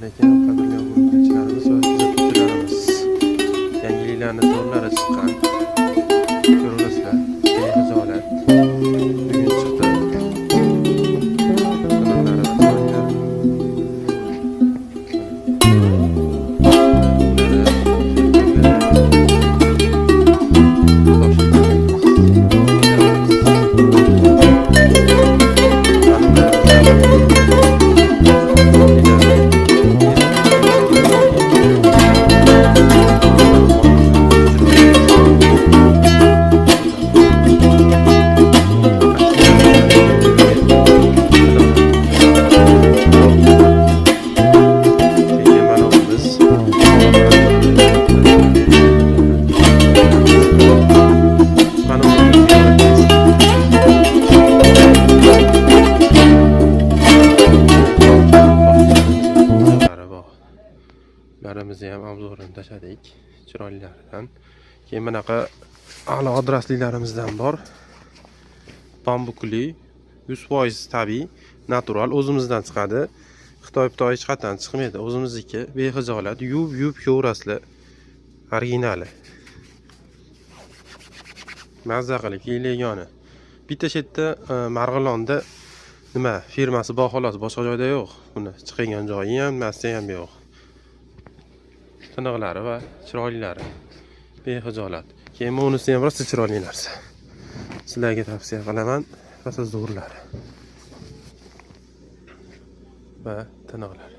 Lekin qadrli obunachilarimiz va kuzatuvchilarimiz, yangiliklarni to'rlari chiqqan. Ko'rasizlar, behijolat. Bugun chiqdi. Kanallari va so'nglar. Larimizni ham obzorini tashladik, chiroylilaridan. Keyin bunaqa a'lo adreslilarimizdan bor. Bambukli, 100% tabiiy, natural, o'zimizdan chiqadi. Xitoy hech qatdan chiqmaydi, o'zimizniki, behijolat, yuvib ko'rasizlar. Originali. Mazza qilib kiyilgani. Bitta chetda Marg'ilonda nima firmasi bor xolos, boshqa joyda yo'q. Buni chiqgan joyi ham, nimasi ham yo'q. Tiniqlari va chiroylilari behijolat. Keyin bunisi ham rosa chiroyli narsa. Sizlarga tavsiya qilaman, rosa zo'rlari va tiniqlari.